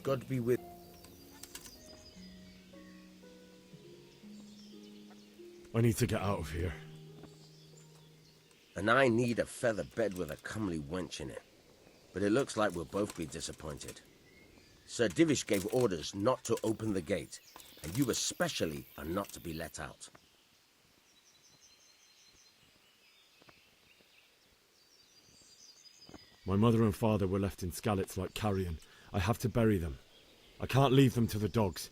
God be with. I need to get out of here. And I need a feather bed with a comely wench in it. But it looks like we'll both be disappointed. Sir Divish gave orders not to open the gate, and you especially are not to be let out. My mother and father were left in Skalitz like carrion. I have to bury them. I can't leave them to the dogs.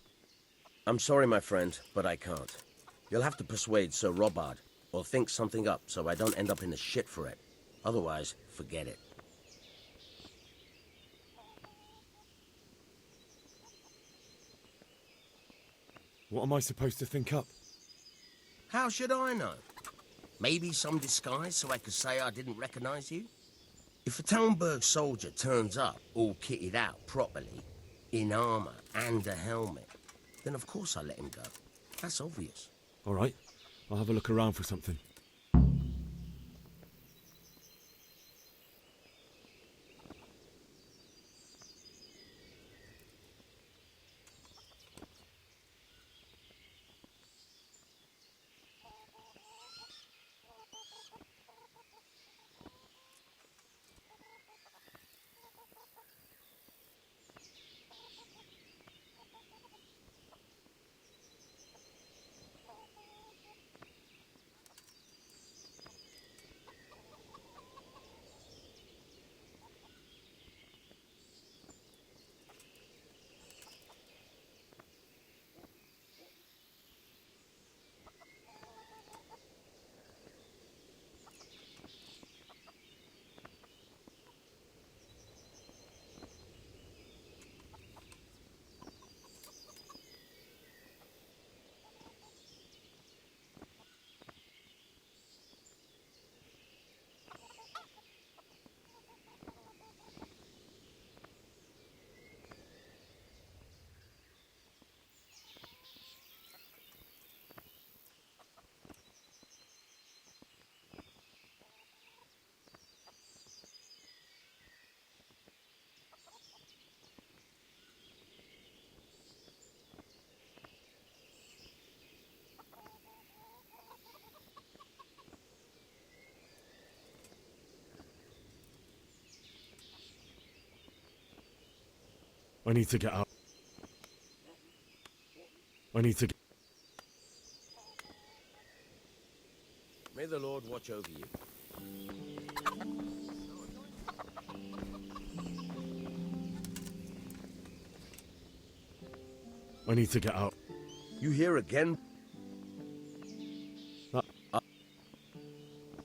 I'm sorry, my friend, but I can't. You'll have to persuade Sir Robard, or think something up so I don't end up in the shit for it. Otherwise, forget it. What am I supposed to think up? How should I know? Maybe some disguise so I could say I didn't recognize you? If a Talmberg soldier turns up all kitted out properly, in armor and a helmet, then of course I let him go. That's obvious. All right, I'll have a look around for something. I need to get out. I need to get... May the Lord watch over you. I need to get out. You here again?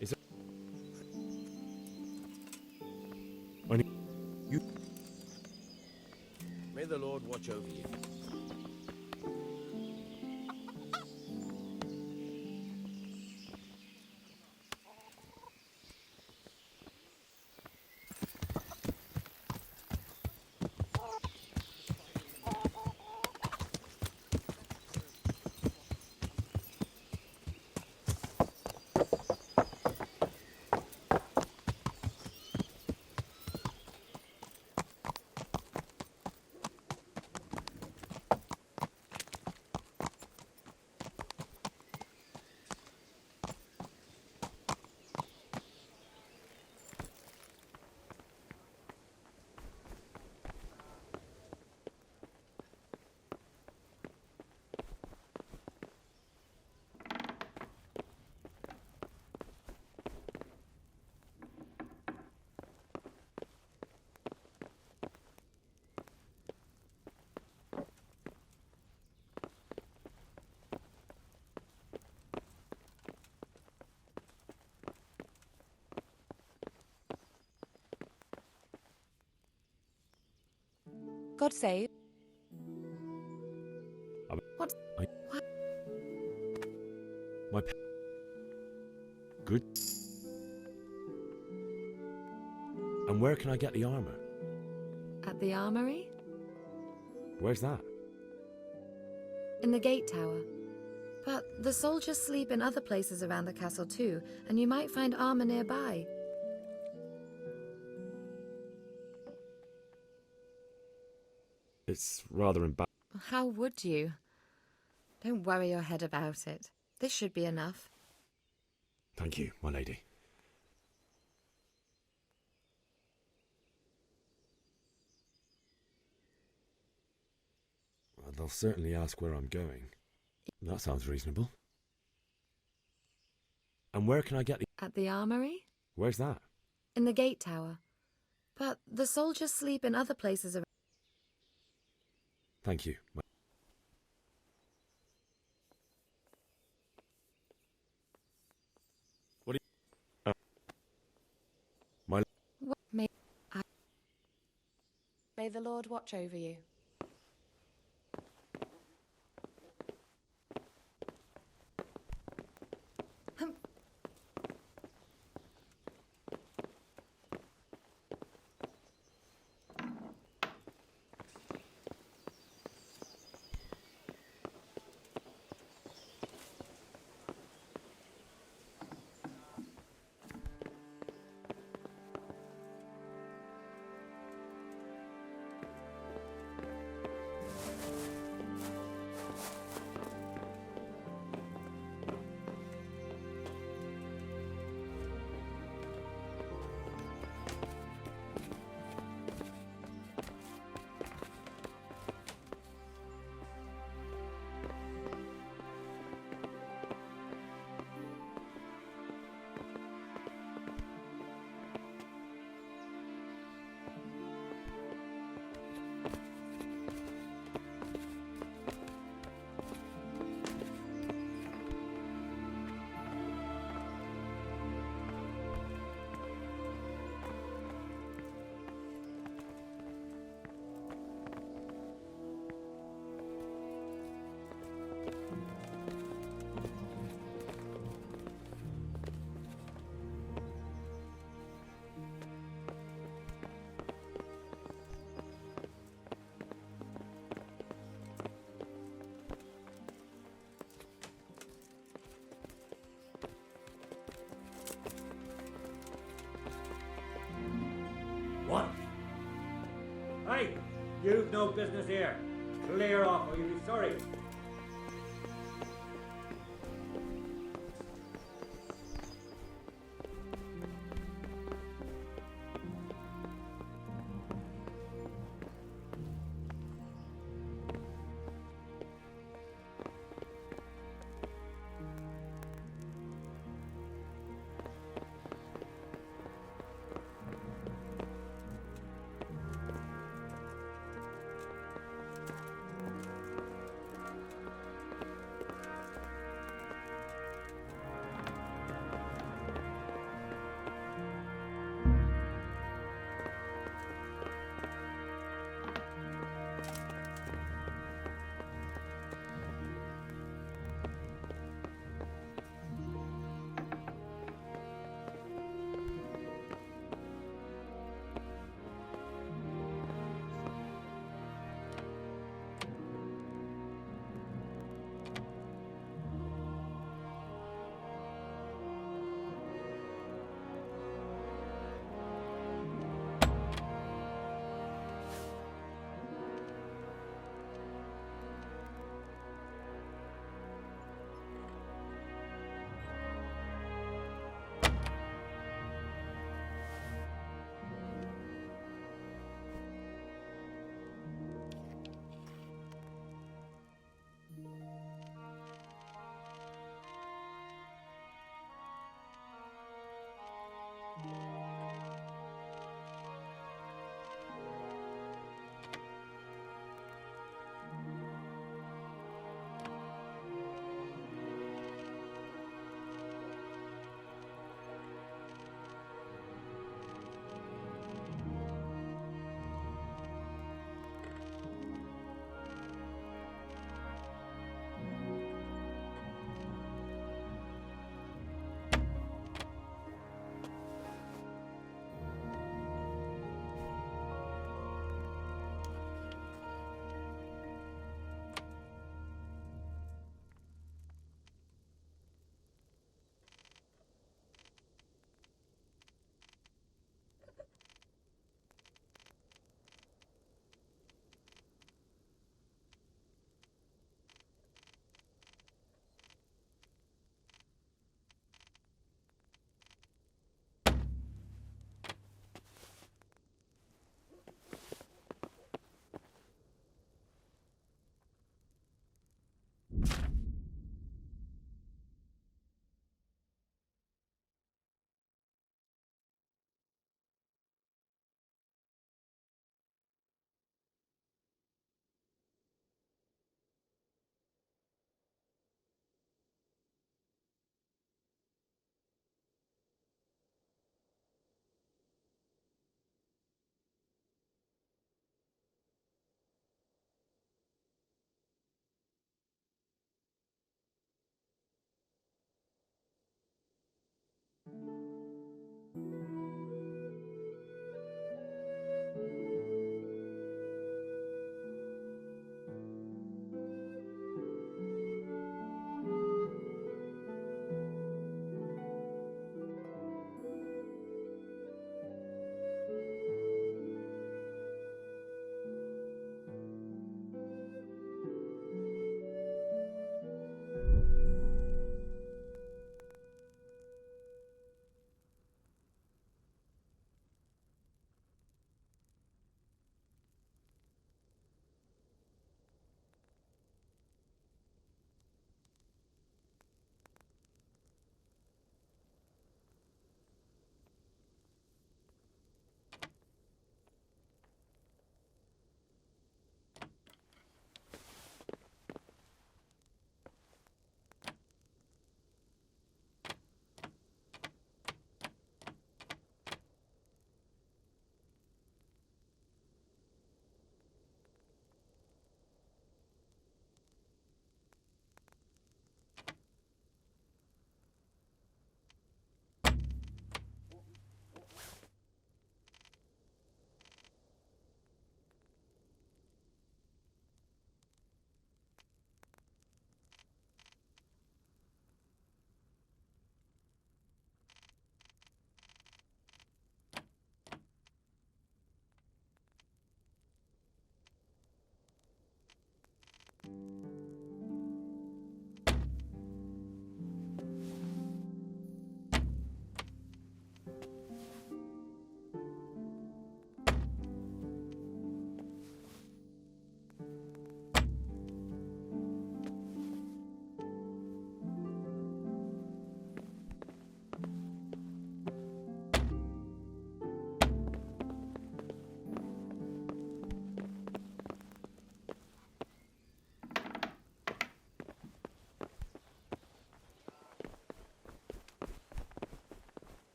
Is it... I need... You... May the Lord watch over you. God save. What? My... Good. And where can I get the armor? At the armory? Where's that? In the gate tower. But the soldiers sleep in other places around the castle too, and you might find armor nearby. It's rather embarrassing. How would you? Don't worry your head about it. This should be enough. Thank you, my lady. Well, they'll certainly ask where I'm going. That sounds reasonable. And where can I get the... At the armory? Where's that? In the gate tower. But the soldiers sleep in other places around. Thank you. What do you... my... May the Lord watch over you. What? Hey, you've no business here. Clear off or you'll be sorry.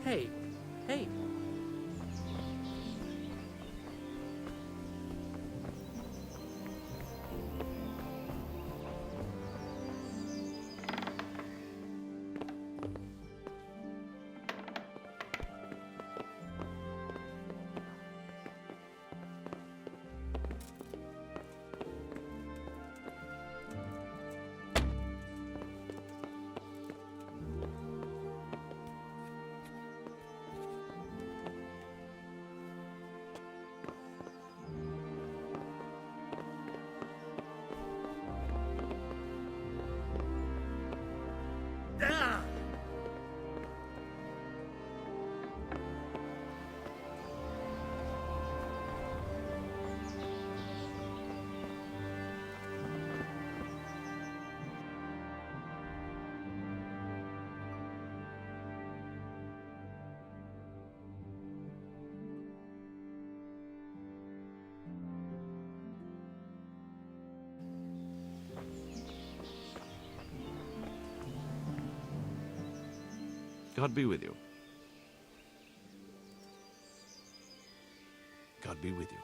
Hey, hey. God be with you. God be with you.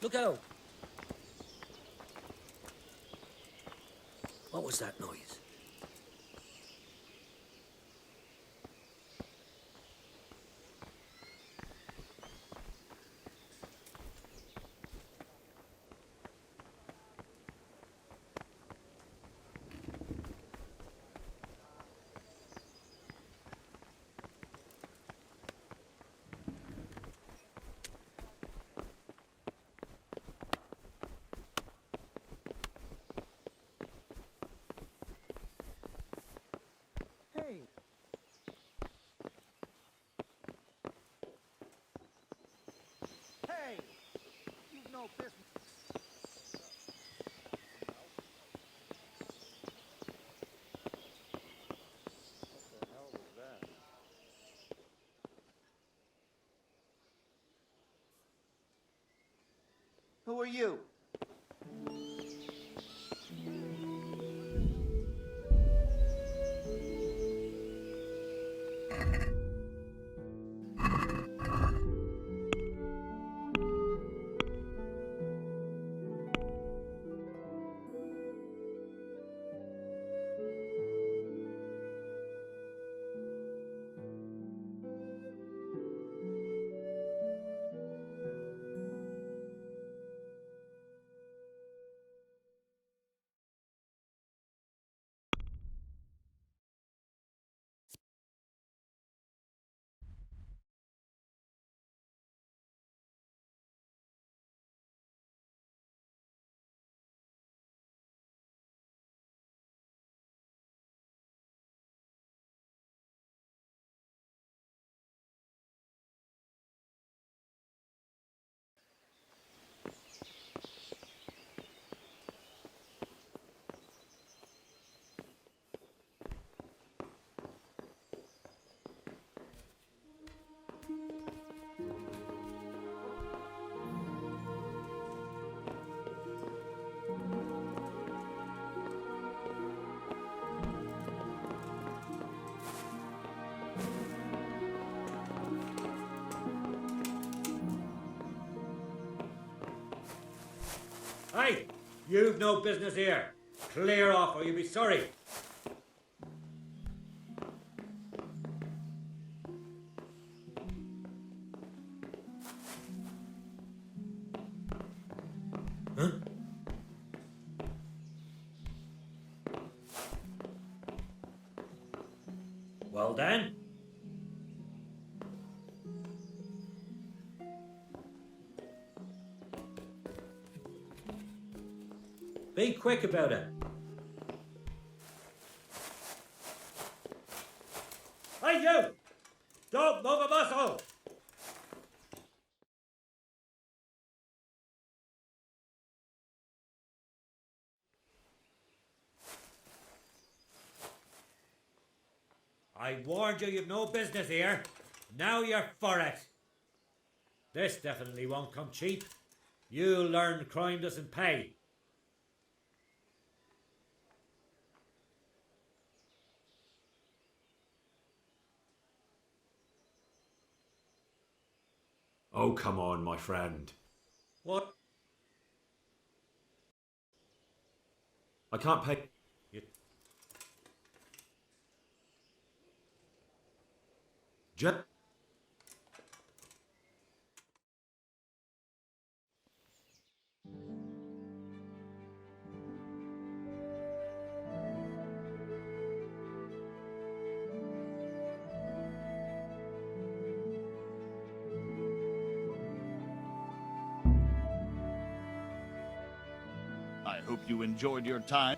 Look out! What was that noise? Hey. Hey! You've no business. What the hell was that? Who are you? Hey, you've no business here. Clear off or you'll be sorry. Huh? Well then. Be quick about it. Hey you! Don't move a muscle! I warned you you've no business here. Now you're for it. This definitely won't come cheap. You'll learn crime doesn't pay. Oh, come on, my friend. What? I can't pay. Just. I hope you enjoyed your time.